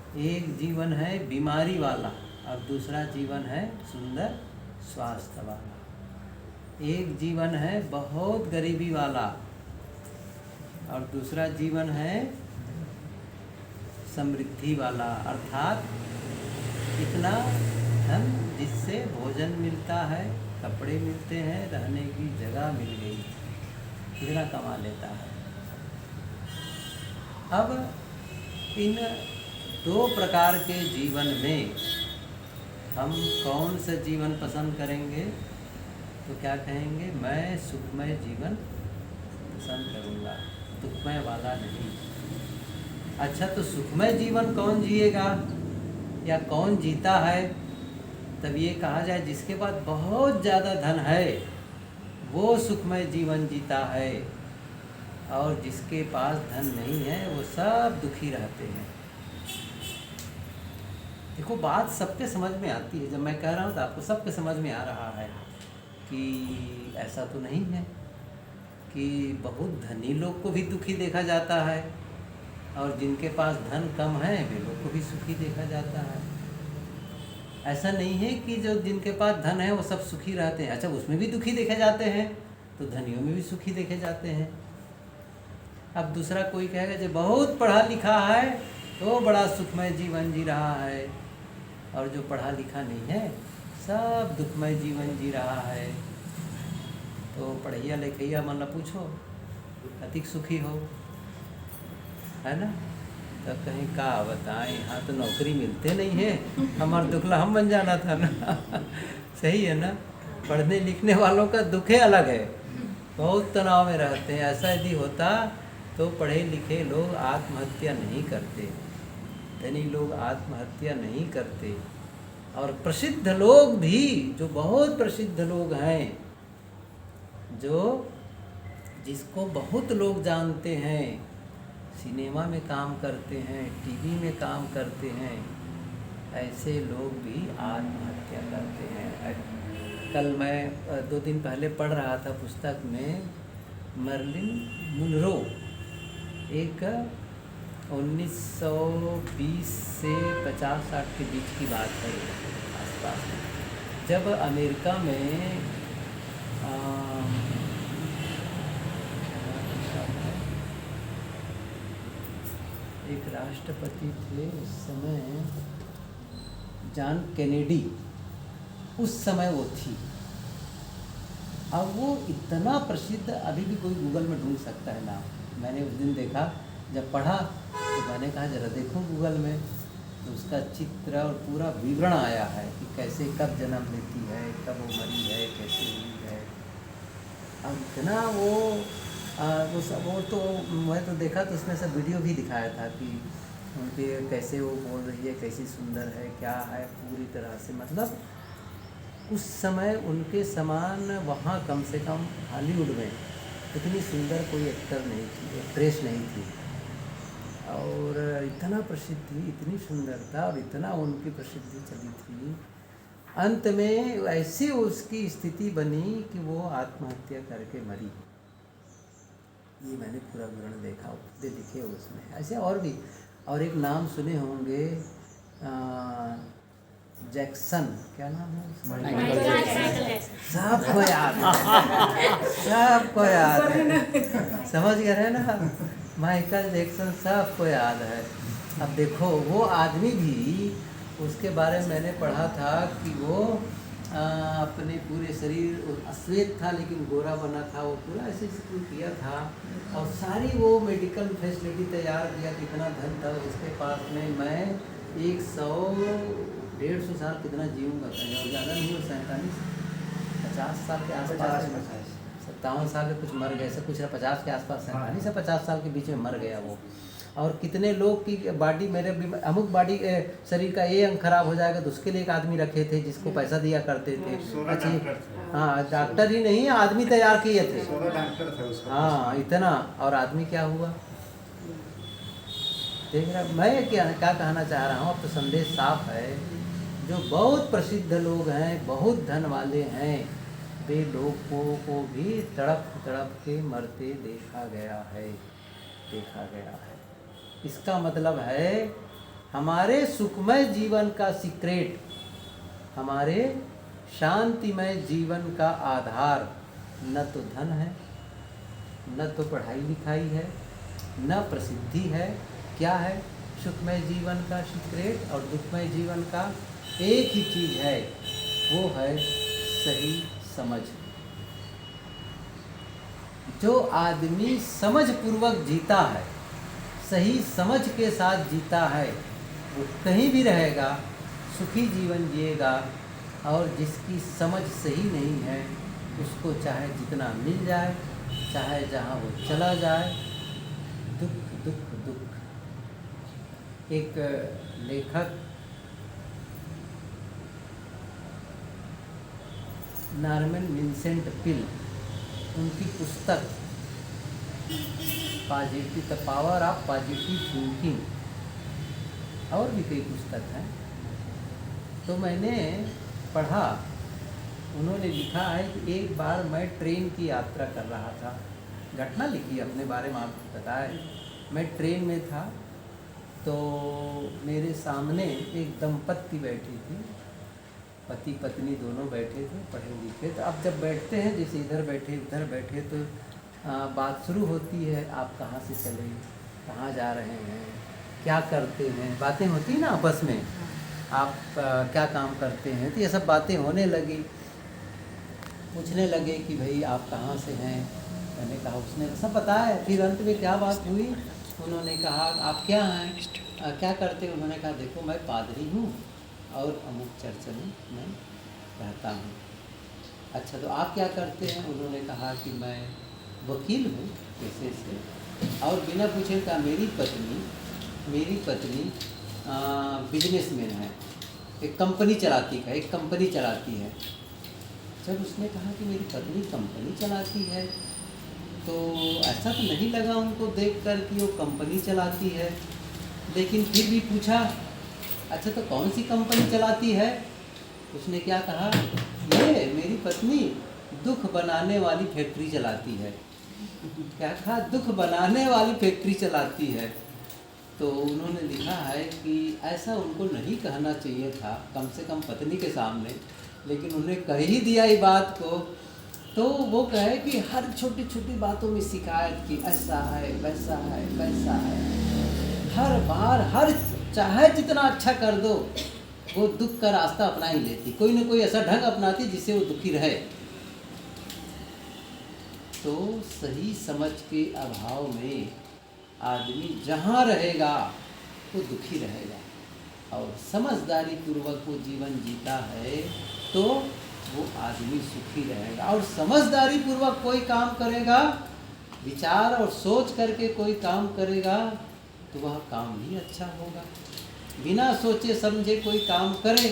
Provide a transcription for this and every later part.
एक जीवन है बीमारी वाला और दूसरा जीवन है सुंदर स्वास्थ्य वाला। एक जीवन है बहुत गरीबी वाला और दूसरा जीवन है समृद्धि वाला, अर्थात इतना धन जिससे भोजन मिलता है, कपड़े मिलते हैं, रहने की जगह मिल गई, इतना कमा लेता है। अब इन दो प्रकार के जीवन में हम कौन सा जीवन पसंद करेंगे? तो क्या कहेंगे? मैं सुखमय जीवन पसंद करूँगा, दुखमय वाला नहीं। अच्छा, तो सुखमय जीवन कौन जिएगा या कौन जीता है? तब ये कहा जाए जिसके पास बहुत ज़्यादा धन है वो सुखमय जीवन जीता है, और जिसके पास धन नहीं है वो सब दुखी रहते हैं। देखो, बात सबके समझ में आती है। जब मैं कह रहा हूँ तो आपको सबके समझ में आ रहा है कि ऐसा तो नहीं है कि बहुत धनी लोग को भी दुखी देखा जाता है और जिनके पास धन कम है वे लोग को भी सुखी देखा जाता है। ऐसा नहीं है कि जो जिनके पास धन है वो सब सुखी रहते हैं। अच्छा, उसमें भी दुखी देखे जाते हैं तो धनियों में भी सुखी देखे जाते हैं। अब दूसरा कोई कहेगा जो बहुत पढ़ा लिखा है तो बड़ा सुखमय जीवन जी रहा है, और जो पढ़ा लिखा नहीं है सब दुखमय जीवन जी रहा है। तो पढ़िया लिखिया मन पूछो अधिक सुखी हो, है ना? तो कहीं का बताएं, यहाँ तो नौकरी मिलते नहीं है, हमारा दुखला हम बन जाना था ना। सही है ना? पढ़ने लिखने वालों का दुख है अलग है, बहुत तनाव में रहते हैं। ऐसा यदि होता तो पढ़े लिखे लोग आत्महत्या नहीं करते, धनी लोग आत्महत्या नहीं करते। और प्रसिद्ध लोग भी, जो बहुत प्रसिद्ध लोग हैं, जो जिसको बहुत लोग जानते हैं, सिनेमा में काम करते हैं, टीवी में काम करते हैं, ऐसे लोग भी आत्महत्या करते हैं। कल मैं 2 दिन पहले पढ़ रहा था पुस्तक में, मर्लिन मुनरो, एक 1920 से 50-60 के बीच की बात है, आसपास में, जब अमेरिका में एक राष्ट्रपति थे उस समय, जॉन कैनेडी, उस समय वो थी। अब वो इतना प्रसिद्ध, अभी भी कोई गूगल में ढूंढ सकता है नाम। मैंने उस दिन देखा, जब पढ़ा तो मैंने कहा जरा देखो गूगल में, तो उसका चित्र और पूरा विवरण आया है कि कैसे कब जन्म लेती है, कब वो मरी है, कैसे हुई है। अब इतना वो तो मैं तो देखा तो उसमें सब वीडियो भी दिखाया था कि उनके कैसे वो बोल रही है, कैसी सुंदर है, क्या है, पूरी तरह से, मतलब उस समय उनके समान वहाँ कम से कम हॉलीवुड में इतनी सुंदर कोई एक्टर नहीं थी, एक्ट्रेस नहीं थी। और इतना प्रसिद्ध थी, इतनी सुंदरता और इतना उनकी प्रसिद्धि चली थी, अंत में ऐसी उसकी स्थिति बनी कि वो आत्महत्या करके मरी। ये मैंने पूरा विवरण देखा, उसने लिखे उसमें। ऐसे और भी, और एक नाम सुने होंगे, जैक्सन, क्या नाम है? Michael Jackson. सबको याद है, सबको याद है, समझ गए है ना? माइकल जैक्सन सबको याद है। अब देखो, वो आदमी भी, उसके बारे में मैंने पढ़ा था कि वो अपने पूरे शरीर अश्वेत था लेकिन गोरा बना था, वो पूरा ऐसे किया था, और सारी वो मेडिकल फैसिलिटी तैयार किया, कितना धन था उसके पास में। मैं 100-150 साल कितना जीऊँगा, ज़्यादा नहीं हो, 47-50 साल के आसपास, 57 साल के कुछ मर गए, सब कुछ 50 के आसपास, 47 से 50 साल के बीच में मर गया वो। और कितने लोग की बॉडी, मेरे अमुक बॉडी शरीर का ये अंग खराब हो जाएगा तो उसके लिए एक आदमी रखे थे जिसको पैसा दिया करते थे। अच्छा, हाँ, डॉक्टर ही नहीं, आदमी तैयार किए थे। हाँ, इतना, और आदमी क्या हुआ देख रहा। मैं क्या कहना चाह रहा हूँ, अब तो संदेश साफ है। जो बहुत प्रसिद्ध लोग हैं, बहुत धन वाले हैं, वे लोगों को भी तड़प तड़प के मरते देखा गया है, देखा गया है। इसका मतलब है हमारे सुखमय जीवन का सीक्रेट, हमारे शांतिमय जीवन का आधार न तो धन है, न तो पढ़ाई लिखाई है, न प्रसिद्धि है। क्या है सुखमय जीवन का सीक्रेट और दुखमय जीवन का? एक ही चीज़ है, वो है सही समझ। जो आदमी समझ पूर्वक जीता है, सही समझ के साथ जीता है, वो कहीं भी रहेगा, सुखी जीवन जिएगा। और जिसकी समझ सही नहीं है, उसको चाहे जितना मिल जाए, चाहे जहाँ वो चला जाए, दुख दुख दुख। एक लेखक नॉर्मन विंसेंट पील, उनकी पुस्तक positive the power of positive thinking, और भी कई पुस्तक हैं, तो मैंने पढ़ा। उन्होंने लिखा है कि एक बार मैं ट्रेन की यात्रा कर रहा था, घटना लिखी अपने बारे में, आपको बताया। मैं ट्रेन में था, तो मेरे सामने एक दंपत्ति बैठी थी, पति पत्नी दोनों बैठे थे, पढ़े लिखे। तो अब जब बैठते हैं, जैसे इधर बैठे उधर बैठे, तो बात शुरू होती है, आप कहाँ से चले, कहाँ जा रहे हैं, क्या करते हैं, बातें होती ना आपस में, आप क्या काम करते हैं। तो ये सब बातें होने लगी। पूछने लगे कि भाई आप कहाँ से हैं। मैंने कहा, उसने सब बताया। फिर अंत में क्या बात हुई, उन्होंने कहा आप क्या हैं, क्या करते हैं। उन्होंने कहा देखो मैं पादरी हूँ और अमुक चर्च में मैं रहता हूँ। अच्छा तो आप क्या करते हैं। उन्होंने कहा कि मैं वकील हूँ पेशे से। और बिना पूछे कहा मेरी पत्नी बिजनेसमैन है, एक कंपनी चलाती है। जब उसने कहा कि मेरी पत्नी कंपनी चलाती है, तो ऐसा तो नहीं लगा उनको देखकर कि वो कंपनी चलाती है, लेकिन फिर भी पूछा अच्छा तो कौन सी कंपनी चलाती है। उसने क्या कहा, ये मेरी पत्नी दुख बनाने वाली फैक्ट्री चलाती है। क्या कहा, दुख बनाने वाली फैक्ट्री चलाती है। तो उन्होंने लिखा है कि ऐसा उनको नहीं कहना चाहिए था, कम से कम पत्नी के सामने, लेकिन उन्हें कह ही दिया ये बात को। तो वो कहे कि हर छोटी छोटी बातों में शिकायत की, ऐसा है वैसा है वैसा है, हर बार हर चाहे जितना अच्छा कर दो, वो दुख का रास्ता अपना ही लेती, कोई ना कोई ऐसा ढंग अपनाती जिससे वो दुखी रहे। तो सही समझ के अभाव में आदमी जहाँ रहेगा वो दुखी रहेगा, और समझदारी पूर्वक वो जीवन जीता है तो वो आदमी सुखी रहेगा। और समझदारी पूर्वक कोई काम करेगा, विचार और सोच करके कोई काम करेगा, तो वह काम भी अच्छा होगा। बिना सोचे समझे कोई काम करे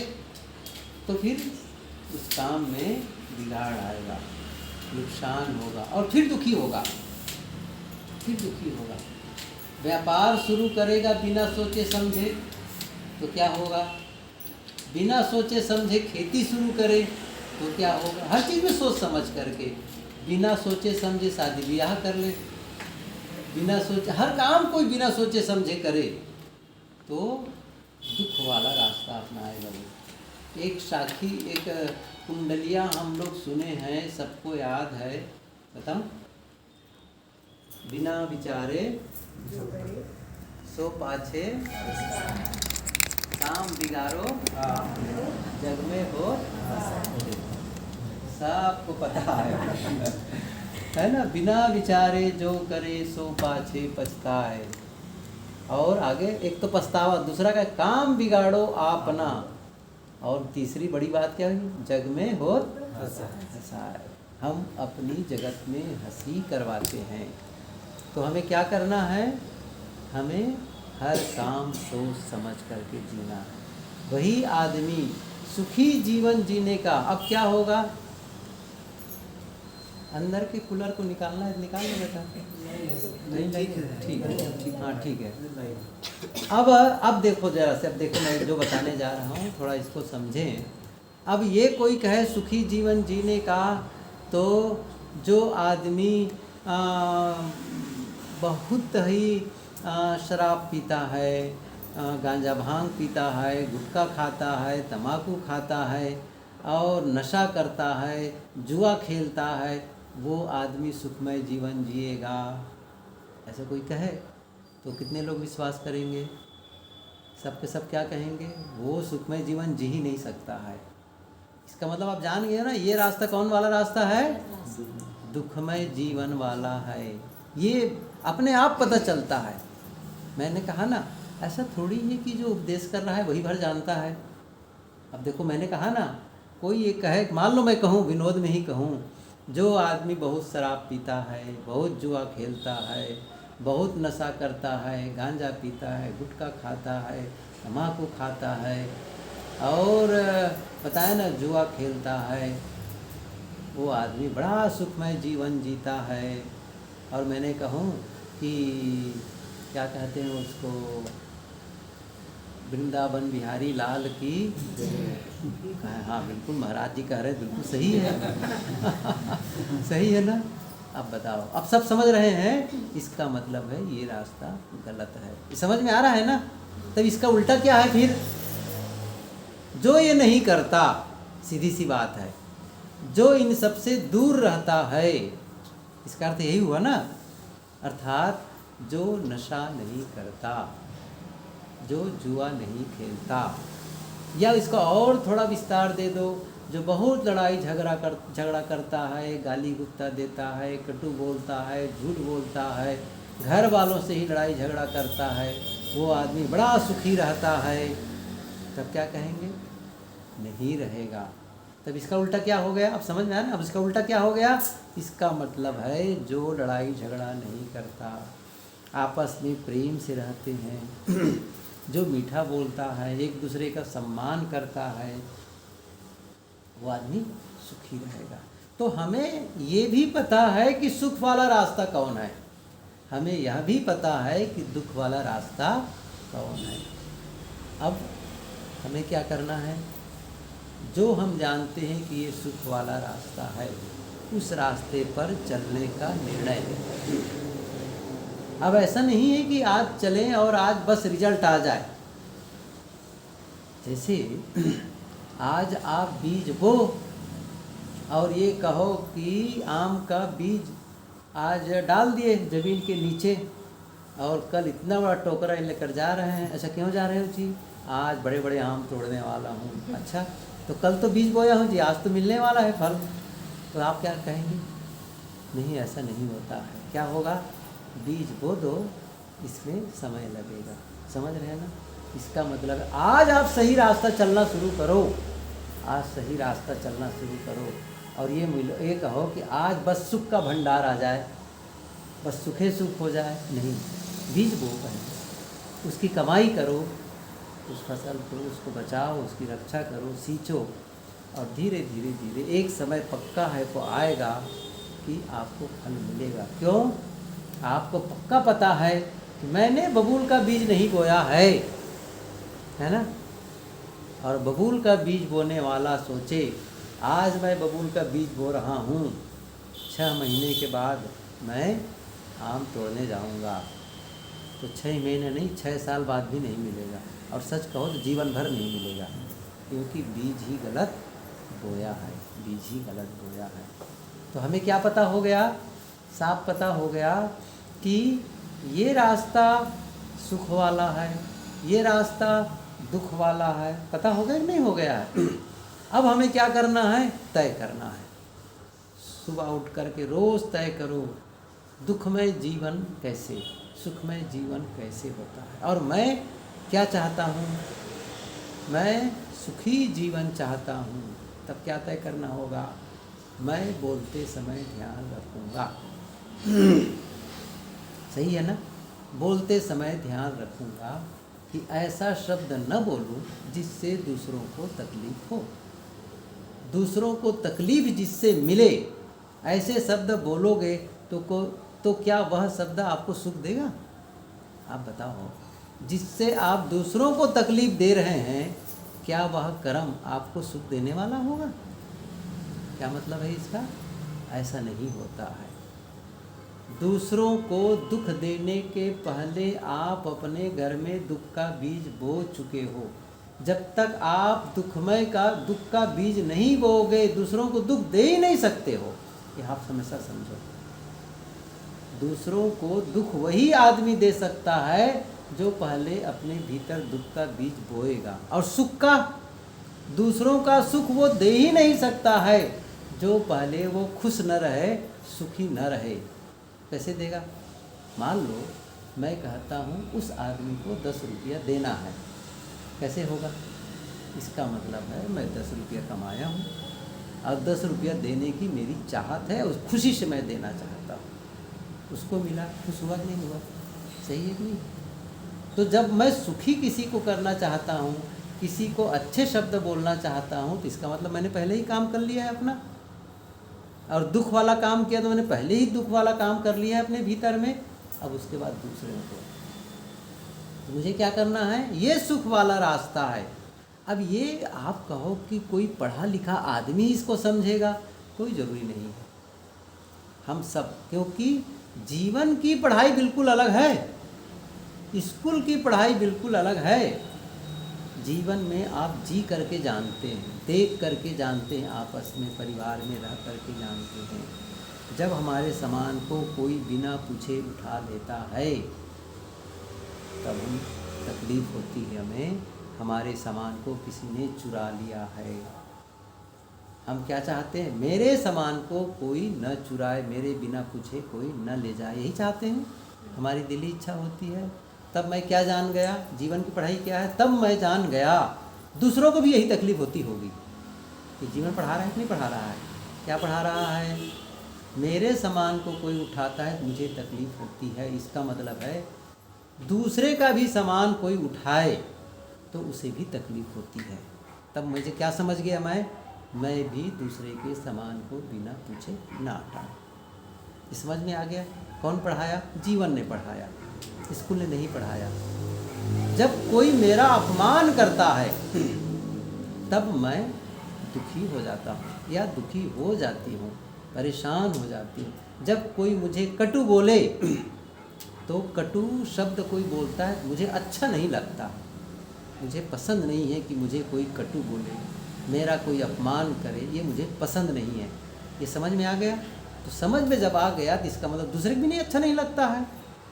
तो फिर उस काम में बिगाड़ आएगा, नुकसान होगा, और फिर दुखी होगा। व्यापार शुरू करेगा बिना सोचे समझे तो क्या होगा, बिना सोचे समझे खेती शुरू करे तो क्या होगा। हर चीज़ में सोच समझ करके, बिना सोचे समझे शादी ब्याह कर ले, बिना सोचे हर काम कोई बिना सोचे समझे करे तो दुख वाला रास्ता अपनाएगा वो। एक साखी, एक कुंडलिया हम लोग सुने हैं, सबको याद है, बताऊं। बिना विचारे सो पाछे, काम बिगाड़ो जग में हो, सबको पता है ना। बिना विचारे जो करे सो पाछे पछताए। और आगे एक तो पछतावा, दूसरा का काम बिगाड़ो अपना, और तीसरी बड़ी बात क्या हुई, जग में हो हंसाए। हम अपनी जगत में हंसी करवाते हैं। तो हमें क्या करना है, हमें हर काम सोच समझ करके जीना है, वही आदमी सुखी जीवन जीने का। अब क्या होगा, अंदर के कूलर को निकालना है, निकाल लो बेटा। ठीक है, हाँ ठीक है। अब देखो जरा से, अब देखो मैं जो बताने जा रहा हूँ थोड़ा इसको समझें। अब ये कोई कहे सुखी जीवन जीने का, तो जो आदमी बहुत ही शराब पीता है, गांजा भांग पीता है, गुटखा खाता है, तम्बाकू खाता है और नशा करता है, जुआ खेलता है, वो आदमी सुखमय जीवन जिएगा, ऐसा कोई कहे तो कितने लोग विश्वास करेंगे? सब के सब क्या कहेंगे? वो सुखमय जीवन जी ही नहीं सकता है। इसका मतलब आप जान गए ना, ये रास्ता कौन वाला रास्ता है? दुखमय जीवन वाला है। ये अपने आप पता चलता है। मैंने कहा ना, ऐसा थोड़ी है कि जो उपदेश कर रहा है वही भर जानता है। अब देखो, मैंने कहा ना, कोई ये कहे, मान लो मैं कहूँ, विनोद में ही कहूँ, जो आदमी बहुत शराब पीता है, बहुत जुआ खेलता है, बहुत नशा करता है, गांजा पीता है, गुटखा खाता है, तम्बाकू खाता है और बताए ना जुआ खेलता है, वो आदमी बड़ा सुखमय जीवन जीता है। और मैंने कहूँ कि क्या कहते हैं उसको, वृंदावन बिहारी लाल की, हाँ बिल्कुल महाराज जी कह रहे हैं, बिल्कुल सही है सही है ना। अब बताओ, अब सब समझ रहे हैं, इसका मतलब है ये रास्ता गलत है। ये समझ में आ रहा है ना? तब इसका उल्टा क्या है फिर? जो ये नहीं करता, सीधी सी बात है, जो इन सबसे दूर रहता है, इसका अर्थ यही हुआ ना। अर्थात जो नशा नहीं करता, जो जुआ नहीं खेलता, या इसका और थोड़ा विस्तार दे दो, जो बहुत लड़ाई झगड़ा करता है, गाली गुप्ता देता है, कटु बोलता है, झूठ बोलता है, घर वालों से ही लड़ाई झगड़ा करता है, वो आदमी बड़ा सुखी रहता है, तब क्या कहेंगे? नहीं रहेगा। तब इसका उल्टा क्या हो गया? अब समझ में आया ना? अब इसका उल्टा क्या हो गया? इसका मतलब है जो लड़ाई झगड़ा नहीं करता, आपस में प्रेम से रहते हैं, जो मीठा बोलता है, एक दूसरे का सम्मान करता है, वो आदमी सुखी रहेगा। तो हमें ये भी पता है कि सुख वाला रास्ता कौन है, हमें यह भी पता है कि दुख वाला रास्ता कौन है। अब हमें क्या करना है? जो हम जानते हैं कि ये सुख वाला रास्ता है, उस रास्ते पर चलने का निर्णय लें। अब ऐसा नहीं है कि आज चलें और आज बस रिजल्ट आ जाए। जैसे आज आप बीज बो और ये कहो कि आम का बीज आज डाल दिए ज़मीन के नीचे और कल इतना बड़ा टोकरा लेकर जा रहे हैं। अच्छा, क्यों जा रहे हो जी? आज बड़े बड़े आम तोड़ने वाला हूँ। अच्छा, तो कल तो बीज बोया हूँ जी, आज तो मिलने वाला है फल। तो आप क्या कहेंगे? नहीं, ऐसा नहीं होता है। क्या होगा? बीज बो दो, इसमें समय लगेगा। समझ रहे हैं ना? इसका मतलब आज आप सही रास्ता चलना शुरू करो, आज सही रास्ता चलना शुरू करो और ये कहो कि आज बस सुख का भंडार आ जाए, बस सुखे सुख हो जाए। नहीं, बीज बो पहले, उसकी कमाई करो, उस फसल को, उसको बचाओ, उसकी रक्षा करो, सींचो और धीरे धीरे धीरे एक समय पक्का है वो आएगा कि आपको फल मिलेगा। क्यों? आपको पक्का पता है कि मैंने बबूल का बीज नहीं बोया है ना? और बबूल का बीज बोने वाला सोचे आज मैं बबूल का बीज बो रहा हूँ, 6 महीने के बाद मैं आम तोड़ने जाऊँगा, तो 6 महीने नहीं, 6 साल बाद भी नहीं मिलेगा। और सच कहो तो जीवन भर नहीं मिलेगा, क्योंकि बीज ही गलत बोया है, बीज ही गलत बोया है। तो हमें क्या पता हो गया? साफ पता हो गया कि ये रास्ता सुख वाला है, ये रास्ता दुख वाला है। पता हो गया कि नहीं हो गया है? अब हमें क्या करना है? तय करना है। सुबह उठ करके रोज़ तय करो, दुखमय जीवन कैसे, सुखमय जीवन कैसे होता है, और मैं क्या चाहता हूँ? मैं सुखी जीवन चाहता हूँ। तब क्या तय करना होगा? मैं बोलते समय ध्यान रखूँगा। सही है ना? बोलते समय ध्यान रखूँगा कि ऐसा शब्द न बोलूं जिससे दूसरों को तकलीफ हो, दूसरों को तकलीफ जिससे मिले, ऐसे शब्द बोलोगे तो क्या वह शब्द आपको सुख देगा? आप बताओ, जिससे आप दूसरों को तकलीफ दे रहे हैं, क्या वह कर्म आपको सुख देने वाला होगा? क्या मतलब है इसका? ऐसा नहीं होता है। दूसरों को दुख देने के पहले आप अपने घर में दुख का बीज बो चुके हो। जब तक आप दुख का बीज नहीं बोओगे, दूसरों को दुख दे ही नहीं सकते हो। ये आप हमेशा समझो। दूसरों को दुख वही आदमी दे सकता है जो पहले अपने भीतर दुख का बीज बोएगा। और सुख का, दूसरों का सुख वो दे ही नहीं सकता है जो पहले वो खुश न रहे, सुखी न रहे। कैसे देगा? मान लो मैं कहता हूँ उस आदमी को 10 रुपया देना है, कैसे होगा? इसका मतलब है मैं 10 रुपया कमाया हूँ और 10 रुपया देने की मेरी चाहत है, उस खुशी से मैं देना चाहता हूँ। उसको मिला, खुश हुआ कि नहीं हुआ? सही है कि नहीं? तो जब मैं सुखी किसी को करना चाहता हूँ, किसी को अच्छे शब्द बोलना चाहता हूँ, तो इसका मतलब मैंने पहले ही काम कर लिया है अपना। और दुख वाला काम किया तो मैंने पहले ही दुख वाला काम कर लिया है अपने भीतर में। अब उसके बाद दूसरे को तो मुझे क्या करना है? ये सुख वाला रास्ता है। अब ये आप कहो कि कोई पढ़ा लिखा आदमी इसको समझेगा, कोई ज़रूरी नहीं है। हम सब, क्योंकि जीवन की पढ़ाई बिल्कुल अलग है, स्कूल की पढ़ाई बिल्कुल अलग है। जीवन में आप जी करके जानते हैं, देख करके जानते हैं, आपस में परिवार में रह करके जानते हैं। जब हमारे सामान को कोई बिना पूछे उठा लेता है तब हम तकलीफ़ होती है हमें। हमारे सामान को किसी ने चुरा लिया है। हम क्या चाहते हैं? मेरे सामान को कोई न चुराए, मेरे बिना पूछे कोई न ले जाए, यही चाहते हैं। हमारी दिली इच्छा होती है। तब मैं क्या जान गया? जीवन की पढ़ाई क्या है? तब मैं जान गया दूसरों को भी यही तकलीफ़ होती होगी कि जीवन पढ़ा रहा है कि नहीं पढ़ा रहा है। क्या पढ़ा रहा है? मेरे सामान को कोई उठाता है मुझे तकलीफ़ होती है। इसका मतलब है दूसरे का भी सामान कोई उठाए तो उसे भी तकलीफ़ होती है। तब मुझे क्या समझ गया? मैं भी दूसरे के सामान को बिना पूछे ना हटाऊं। समझ में आ गया? कौन पढ़ाया? जीवन ने पढ़ाया, स्कूल ने नहीं पढ़ाया। जब कोई मेरा अपमान करता है तब मैं दुखी हो जाता हूँ या दुखी हो जाती हूँ, परेशान हो जाती हूँ। जब कोई मुझे कटु बोले तो कटु शब्द कोई बोलता है, मुझे अच्छा नहीं लगता, मुझे पसंद नहीं है कि मुझे कोई कटु बोले, मेरा कोई अपमान करे, ये मुझे पसंद नहीं है। ये समझ में आ गया? तो समझ में जब आ गया तो इसका मतलब दूसरे को भी नहीं अच्छा नहीं लगता है।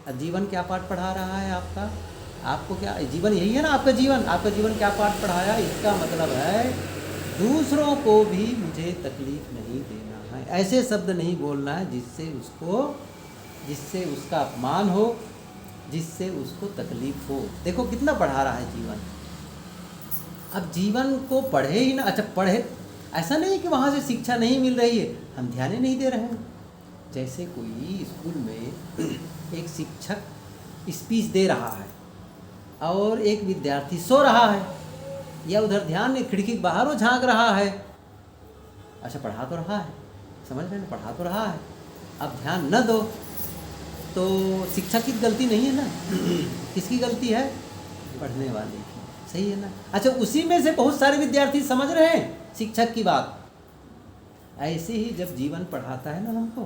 अब जीवन क्या पाठ पढ़ा रहा है आपका? आपको क्या जीवन यही है ना? आपका जीवन क्या पाठ पढ़ाया? इसका मतलब है दूसरों को भी मुझे तकलीफ़ नहीं देना है। ऐसे शब्द नहीं बोलना है जिससे उसका अपमान हो, जिससे उसको तकलीफ़ हो। देखो कितना पढ़ा रहा है जीवन। अब जीवन को पढ़े ही ना, अच्छा पढ़े, ऐसा नहीं कि वहाँ से शिक्षा नहीं मिल रही है, हम ध्यान ही नहीं दे रहे हैं। जैसे कोई स्कूल में एक शिक्षक स्पीच दे रहा है और एक विद्यार्थी सो रहा है या उधर ध्यान नहीं, खिड़की के बाहर वो झांक रहा है। अच्छा पढ़ा तो रहा है, समझ रहे हैं, पढ़ा तो रहा है। अब ध्यान न दो तो शिक्षक की गलती नहीं है ना, किसकी गलती है? पढ़ने वाले की। सही है ना? अच्छा उसी में से बहुत सारे विद्यार्थी समझ रहे हैं शिक्षक की बात। ऐसे ही जब जीवन पढ़ाता है ना हमको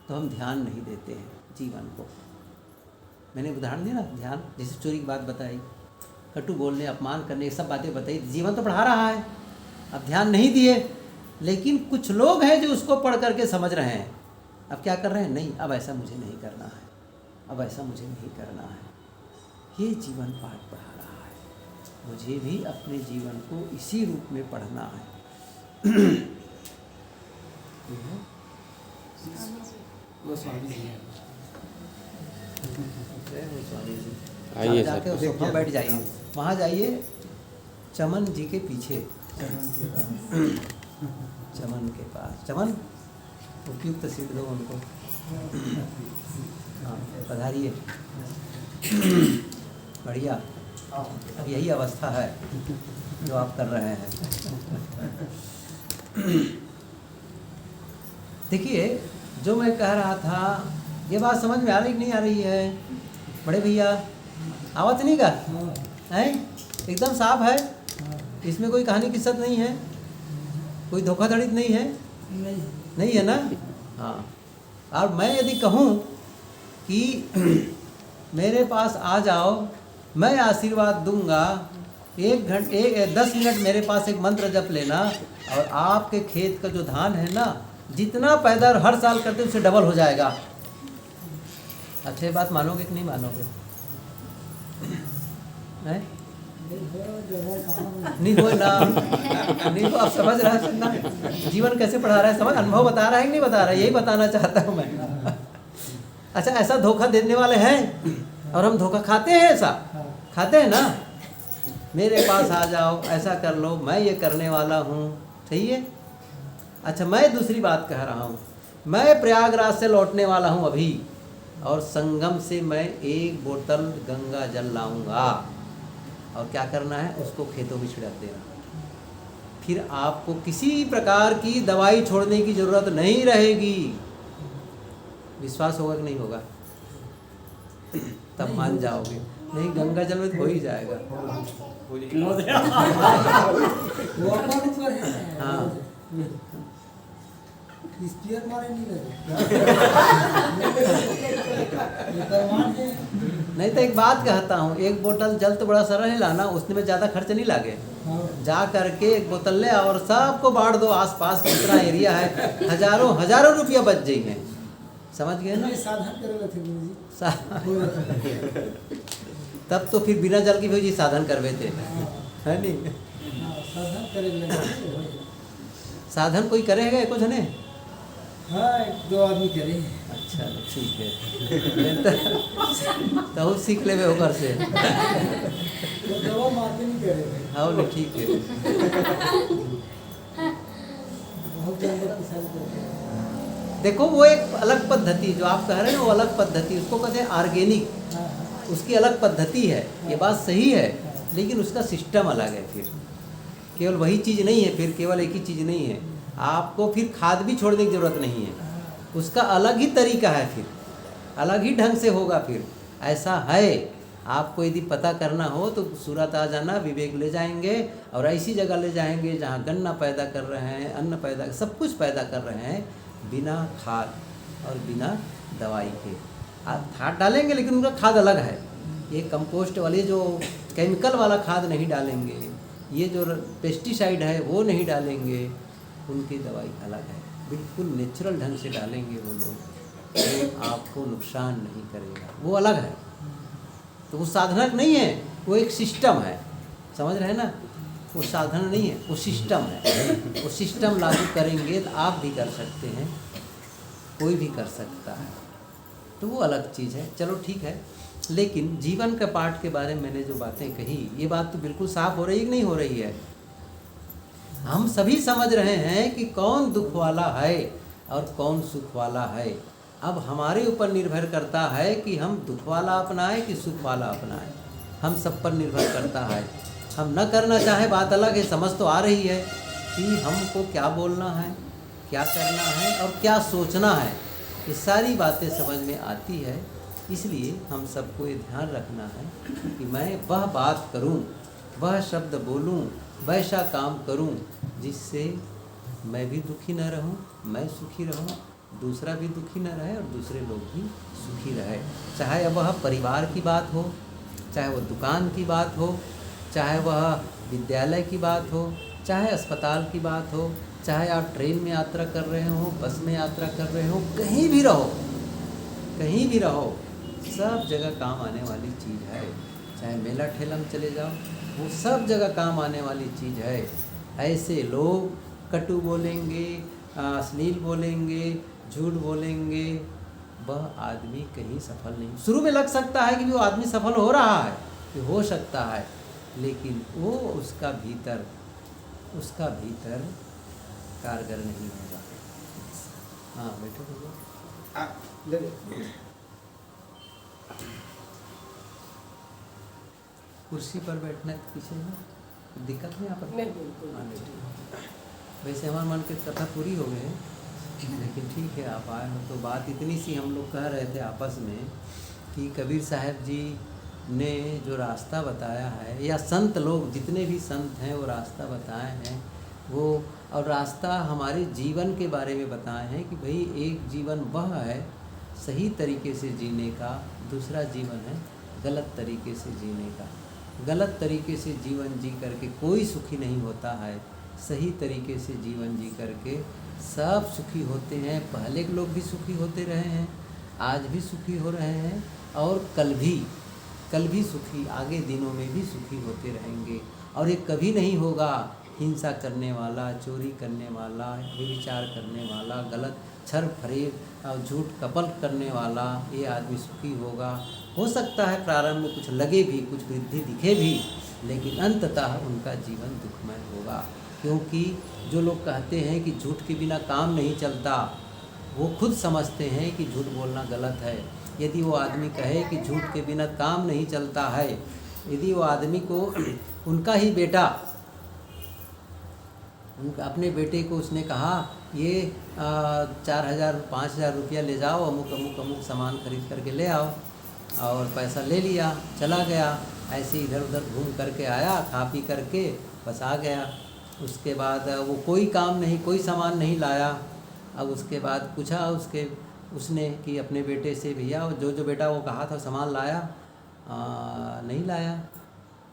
तो हम ध्यान नहीं देते हैं जीवन को। मैंने उदाहरण दिया ना, ध्यान, जैसे चोरी की बात बताई, कटु बोलने, अपमान करने, ये सब बातें बताई। जीवन तो पढ़ा रहा है, अब ध्यान नहीं दिए। लेकिन कुछ लोग हैं जो उसको पढ़ करके समझ रहे हैं। अब क्या कर रहे हैं? नहीं, अब ऐसा मुझे नहीं करना है, अब ऐसा मुझे नहीं करना है। ये जीवन पाठ पढ़ा रहा है। मुझे भी अपने जीवन को इसी रूप में पढ़ना है। वो स्वामी जी हैं, आइए जाके उस सोफा बैठ जाइए, वहाँ जाइए चमन जी के पीछे, चमन के पास, चमन उपयुक्त सीट दो उनको। हाँ पधारिए। बढ़िया, अब यही अवस्था है जो आप कर रहे हैं। देखिए जो मैं कह रहा था, ये बात समझ में आ रही कि नहीं आ रही है? बड़े भैया आवाज़ नहीं का है, एकदम साफ है, इसमें कोई कहानी किस्सत नहीं है, कोई धोखाधड़ी नहीं है, नहीं है ना? हाँ और मैं यदि कहूँ कि मेरे पास आ जाओ, मैं आशीर्वाद दूंगा, 10 मिनट मेरे पास एक मंत्र जप लेना और आपके खेत का जो धान है ना, जितना पैदा हर साल करते उससे डबल हो जाएगा। अच्छी बात मानोगे कि नहीं मानोगे? है? नहीं हो ना, नहीं हो। आप समझ रहा है ना जीवन कैसे पढ़ा रहा है? समझ, अनुभव बता रहा है कि नहीं बता रहा है? यही बताना चाहता हूँ मैं। अच्छा, ऐसा धोखा देने वाले हैं और हम धोखा खाते हैं? ऐसा खाते हैं ना। मेरे पास आ जाओ, ऐसा कर लो, मैं ये करने वाला हूँ, सही है। अच्छा, मैं दूसरी बात कह रहा हूँ, मैं प्रयागराज से लौटने वाला हूँ अभी, और संगम से मैं 1 बोतल गंगा जल लाऊंगा, और क्या करना है, उसको खेतों में छिड़क देना। फिर आपको किसी प्रकार की दवाई छोड़ने की जरूरत नहीं रहेगी। विश्वास होगा कि नहीं होगा? तब मान जाओगे। नहीं, गंगा जल में तो हो ही जाएगा। हाँ, नहीं तो एक बात कहता हूँ, 1 बोतल जल तो बड़ा सरल है लाना, उसने में ज़्यादा खर्च नहीं लागे। जा करके 1 बोतल ले और सबको बांट दो, आसपास कितना एरिया है, हजारों रुपया बच जाएंगे। समझ गए ना? तब तो फिर बिना जल की भी साधन करवे थे, है नहीं? साधन कोई करेगा कुछ नहीं? हाँ, 2 आदमी करे। अच्छा, ठीक है। तो सीख ले होकर से। दवा मारते नहीं करे। हाँ, नहीं, ठीक है। बहुत जानवर किसान करते हैं। देखो, वो एक अलग पद्धति जो आप कह रहे हैं, वो अलग पद्धति, उसको कहते हैं ऑर्गेनिक, उसकी अलग पद्धति है। ये बात सही है, लेकिन उसका सिस्टम अलग है। फिर केवल वही चीज़ नहीं है, फिर केवल एक ही चीज़ नहीं है। आपको फिर खाद भी छोड़ने की ज़रूरत नहीं है, उसका अलग ही तरीका है, फिर अलग ही ढंग से होगा। फिर ऐसा है, आपको यदि पता करना हो तो सूरत आ जाना, विवेक ले जाएंगे और ऐसी जगह ले जाएंगे जहाँ गन्ना पैदा कर रहे हैं, अन्न पैदा, सब कुछ पैदा कर रहे हैं बिना खाद और बिना दवाई के। खाद डालेंगे लेकिन उनका खाद अलग है। ये कंपोस्ट वाले जो केमिकल वाला खाद नहीं डालेंगे, ये जो पेस्टिसाइड है वो नहीं डालेंगे, उनकी दवाई अलग है। बिल्कुल नेचुरल ढंग से डालेंगे वो लोग, वो आपको नुकसान नहीं करेगा, वो अलग है। तो वो साधना नहीं है, वो एक सिस्टम है। समझ रहे हैं ना? वो साधना नहीं है, वो सिस्टम है। वो सिस्टम लागू करेंगे तो आप भी कर सकते हैं, कोई भी कर सकता है, तो वो अलग चीज़ है। चलो ठीक है, लेकिन जीवन का पाठ के बारे में मैंने जो बातें कही, ये बात तो बिल्कुल साफ हो रही है कि नहीं हो रही है? हम सभी समझ रहे हैं कि कौन दुख वाला है और कौन सुख वाला है। अब हमारे ऊपर निर्भर करता है कि हम दुख वाला अपनाएं कि सुख वाला अपनाएं। हम सब पर निर्भर करता है। हम न करना चाहे बात अलग है, समझ तो आ रही है कि हमको क्या बोलना है, क्या करना है और क्या सोचना है। ये सारी बातें समझ में आती है। इसलिए हम सबको ये ध्यान रखना है कि मैं वह बात करूं, वह शब्द बोलूं, वैसा काम करूं जिससे मैं भी दुखी न रहूं, मैं सुखी रहूं, दूसरा भी दुखी न रहे और दूसरे लोग भी सुखी रहे। चाहे वह परिवार की बात हो, चाहे वह दुकान की बात हो, चाहे वह विद्यालय की बात हो, चाहे अस्पताल की बात हो, चाहे आप ट्रेन में यात्रा कर रहे हो, बस में यात्रा कर रहे हो, कहीं भी रहो, कहीं भी रहो, सब जगह काम आने वाली चीज़ है। चाहे मेला ठेला में चले जाओ, वो सब जगह काम आने वाली चीज़ है। ऐसे लोग कटु बोलेंगे, अश्लील बोलेंगे, झूठ बोलेंगे, वह आदमी कहीं सफल नहीं। शुरू में लग सकता है कि वो आदमी सफल हो रहा है, कि हो सकता है, लेकिन वो उसका भीतर कारगर नहीं होगा। हाँ, बैठो कुर्सी पर बैठने के पीछे ना दिक्कत नहीं आप? वैसे हमारे मन की कथा पूरी हो गई है, लेकिन ठीक है आप आए हो तो बात इतनी सी हम लोग कह रहे थे आपस में कि कबीर साहब जी ने जो रास्ता बताया है, या संत लोग जितने भी संत हैं वो रास्ता बताए हैं वो और रास्ता हमारे जीवन के बारे में बताए हैं कि भाई एक जीवन वह है सही तरीके से जीने का, दूसरा जीवन है गलत तरीके से जीने का। गलत तरीके से जीवन जी करके कोई सुखी नहीं होता है, सही तरीके से जीवन जी करके सब सुखी होते हैं। पहले के लोग भी सुखी होते रहे हैं, आज भी सुखी हो रहे हैं और कल भी सुखी, आगे दिनों में भी सुखी होते रहेंगे। और ये कभी नहीं होगा हिंसा करने वाला, चोरी करने वाला, व्यभिचार करने वाला, गलत छल फरेब और झूठ कपट करने वाला ये आदमी सुखी होगा। हो सकता है प्रारंभ में कुछ लगे भी, कुछ वृद्धि दिखे भी, लेकिन अंततः उनका जीवन दुखमय होगा। क्योंकि जो लोग कहते हैं कि झूठ के बिना काम नहीं चलता, वो खुद समझते हैं कि झूठ बोलना गलत है। यदि वो आदमी कहे कि झूठ के बिना काम नहीं चलता है, यदि वो आदमी को उनका ही बेटा अपने बेटे को उसने कहा ये 4,000 5,000 रुपया ले जाओ, अमुक सामान खरीद करके ले आओ, और पैसा ले लिया, चला गया, ऐसे इधर उधर घूम करके आया, खा पी करके बस आ गया। उसके बाद वो कोई काम नहीं, कोई सामान नहीं लाया। अब उसके बाद पूछा उसने कि अपने बेटे से, भैया जो बेटा वो कहा था सामान लाया? नहीं लाया।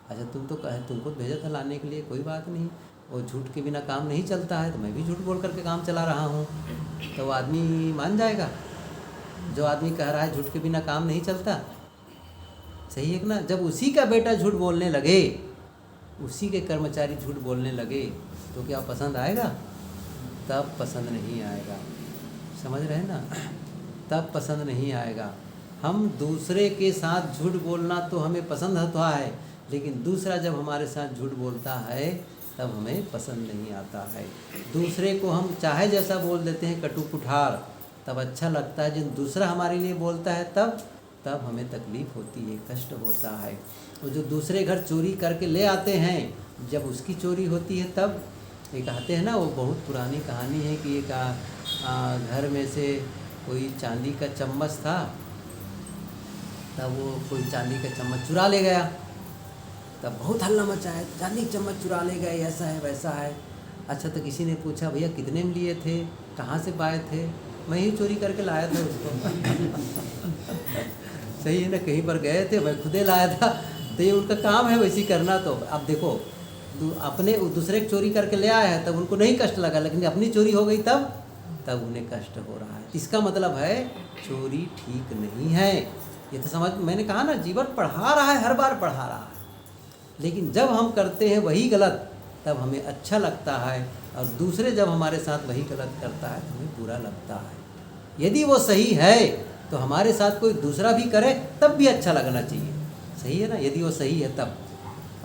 अच्छा तुमको भेजा था लाने के लिए, कोई बात नहीं, वो झूठ के बिना काम नहीं चलता है, तो मैं भी झूठ बोल करके काम चला रहा हूँ। तो वो आदमी मान जाएगा जो आदमी कह रहा है झूठ के बिना काम नहीं चलता? सही है कि ना? जब उसी का बेटा झूठ बोलने लगे, उसी के कर्मचारी झूठ बोलने लगे, तो क्या पसंद आएगा? तब पसंद नहीं आएगा। समझ रहे हैं ना? तब पसंद नहीं आएगा। हम दूसरे के साथ झूठ बोलना तो हमें पसंद होता है, लेकिन दूसरा जब हमारे साथ झूठ बोलता है तब हमें पसंद नहीं आता है। दूसरे को हम चाहे जैसा बोल देते हैं कटु कुठार, तब अच्छा लगता है। जब दूसरा हमारे लिए बोलता है तब हमें तकलीफ़ होती है, कष्ट होता है। और जो दूसरे घर चोरी करके ले आते हैं, जब उसकी चोरी होती है तब ये कहते हैं ना, वो बहुत पुरानी कहानी है कि एक घर में से कोई चांदी का चम्मच था, तब वो कोई चांदी का चम्मच चुरा ले गया। तब बहुत हल्ला मचा है, चांदी चम्मच चुरा ले गए, ऐसा है वैसा है। अच्छा तो किसी ने पूछा भैया कितने में लिए थे, कहाँ से पाए थे? मैं ही चोरी करके लाया था उसको। सही है ना? कहीं पर गए थे, मैं खुदे लाया था। तो ये उनका काम है वैसी करना। तो अब देखो अपने दूसरे की चोरी करके ले आया है तब उनको नहीं कष्ट लगा, लेकिन अपनी चोरी हो गई तब उन्हें कष्ट हो रहा है। इसका मतलब है चोरी ठीक नहीं है। ये तो समझ, मैंने कहा ना, जीवन पढ़ा रहा है, हर बार पढ़ा रहा है। लेकिन जब हम करते हैं वही गलत तब हमें अच्छा लगता है, और दूसरे जब हमारे साथ वही गलत करता है तो हमें बुरा लगता है। यदि वो सही है तो हमारे साथ कोई दूसरा भी करे तब भी अच्छा लगना चाहिए। सही है ना? यदि वो सही है तब,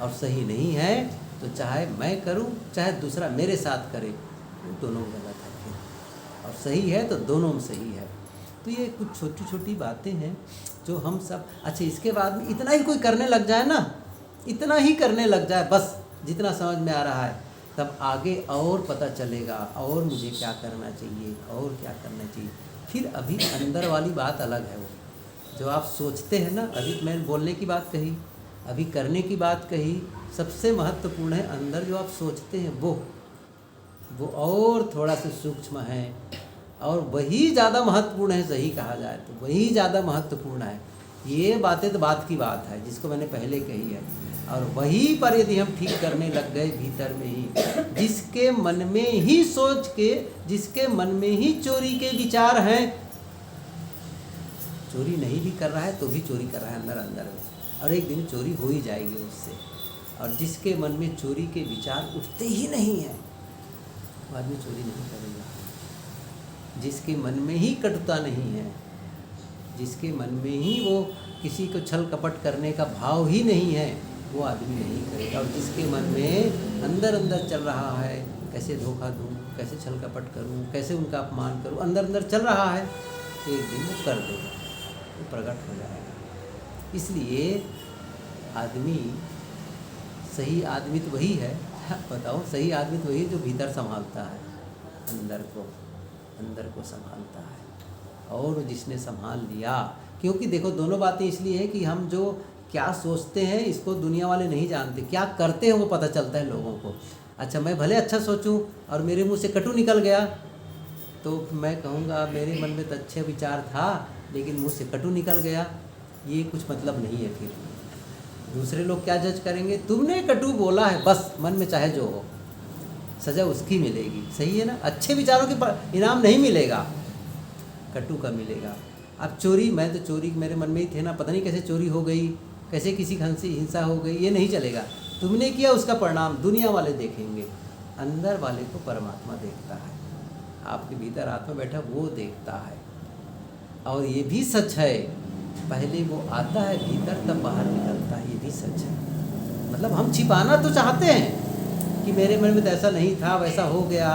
और सही नहीं है तो चाहे मैं करूं चाहे दूसरा मेरे साथ करे, वो दोनों गलत है फिर। और सही है तो दोनों में सही है। तो ये कुछ छोटी छोटी बातें हैं जो हम सब, अच्छा इसके बाद में इतना ही कोई करने लग जाए ना, इतना ही करने लग जाए बस, जितना समझ में आ रहा है, तब आगे और पता चलेगा और मुझे क्या करना चाहिए और क्या करना चाहिए। फिर अभी अंदर वाली बात अलग है। वो जो आप सोचते हैं ना, अभी मैंने बोलने की बात कही, अभी करने की बात कही, सबसे महत्वपूर्ण है अंदर जो आप सोचते हैं वो और थोड़ा सा सूक्ष्म है, और वही ज़्यादा महत्वपूर्ण है। सही कहा जाए तो वही ज़्यादा महत्वपूर्ण है। ये बातें तो बात की बात है जिसको मैंने पहले कही है, और वहीं पर यदि हम ठीक करने लग गए भीतर में ही, जिसके मन में ही सोच के, जिसके मन में ही चोरी के विचार हैं, चोरी नहीं भी कर रहा है तो भी चोरी कर रहा है अंदर अंदर में, और एक दिन चोरी हो ही जाएगी उससे। और जिसके मन में चोरी के विचार उठते ही नहीं है वो आदमी चोरी नहीं करेगा। जिसके मन में ही कटुता नहीं है, जिसके मन में ही वो किसी को छल कपट करने का भाव ही नहीं है, वो आदमी नहीं करेगा। और जिसके मन में अंदर अंदर चल रहा है कैसे धोखा दूँ, कैसे छल कपट करूँ, कैसे उनका अपमान करूँ, अंदर अंदर चल रहा है, तो एक दिन वो कर देगा, वो प्रकट हो जाएगा। इसलिए आदमी, सही आदमी तो वही है, बताओ, सही आदमी तो वही जो भीतर संभालता है, अंदर को संभालता है। और जिसने संभाल लिया, क्योंकि देखो दोनों बातें इसलिए है कि हम जो क्या सोचते हैं इसको दुनिया वाले नहीं जानते, क्या करते हैं वो पता चलता है लोगों को। अच्छा, मैं भले अच्छा सोचूं और मेरे मुंह से कटु निकल गया तो मैं कहूँगा मेरे मन में तो अच्छे विचार था लेकिन मुंह से कटु निकल गया, ये कुछ मतलब नहीं है। फिर दूसरे लोग क्या जज करेंगे, तुमने कटु बोला है, बस मन में चाहे जो हो, सज़ा उसकी मिलेगी। सही है ना? अच्छे विचारों के इनाम नहीं मिलेगा, कटु का मिलेगा। अब चोरी, मैं तो चोरी मेरे मन में ही थे ना, पता नहीं कैसे चोरी हो गई, कैसे किसी की हिंसा हो गई, ये नहीं चलेगा। तुमने किया उसका परिणाम दुनिया वाले देखेंगे, अंदर वाले को परमात्मा देखता है, आपके भीतर आत्मा बैठा वो देखता है। और ये भी सच है, पहले वो आता है भीतर तब बाहर निकलता है, ये भी सच है। मतलब हम छिपाना तो चाहते हैं कि मेरे मन में तो ऐसा नहीं था, वैसा हो गया,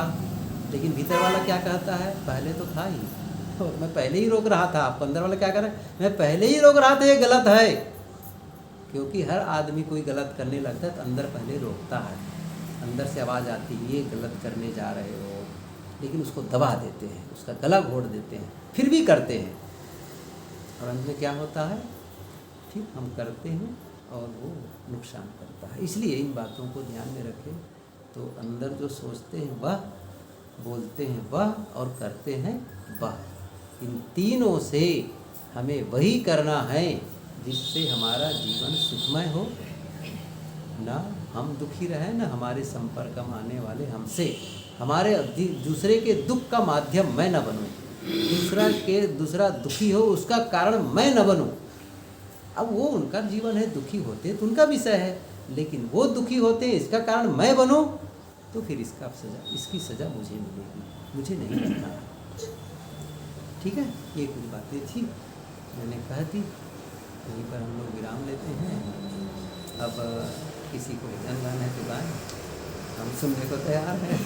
लेकिन भीतर वाला क्या कहता है, पहले तो था ही, और मैं पहले ही रोक रहा था। आपको अंदर वाला क्या कर रहा है, मैं पहले ही रोक रहा था, ये गलत है। क्योंकि हर आदमी कोई गलत करने लगता है तो अंदर पहले रोकता है, अंदर से आवाज़ आती है ये गलत करने जा रहे हो, लेकिन उसको दबा देते हैं, उसका गला घोट देते हैं, फिर भी करते हैं, और अंत में क्या होता है, फिर हम करते हैं और वो नुकसान करता है। इसलिए इन बातों को ध्यान में रखें तो अंदर जो सोचते हैं वह, बोलते हैं वह, और करते हैं वह, इन तीनों से हमें वही करना है जिससे हमारा जीवन सुखमय हो, ना हम दुखी रहें, ना हमारे संपर्क में आने वाले हमसे, हमारे दूसरे के दुख का माध्यम मैं न बनूं, दूसरा दुखी हो उसका कारण मैं न बनूं। अब वो उनका जीवन है, दुखी होते तो उनका विषय है, लेकिन वो दुखी होते हैं इसका कारण मैं बनूं तो फिर इसकी सज़ा मुझे मिलेगी, मुझे नहीं करना है। ठीक है, ये कुछ बातें थी मैंने कह दी, यहीं पर हम लोग विराम लेते हैं। अब किसी को भजन गाना है तो गाएं, हम सुनने को तैयार हैं।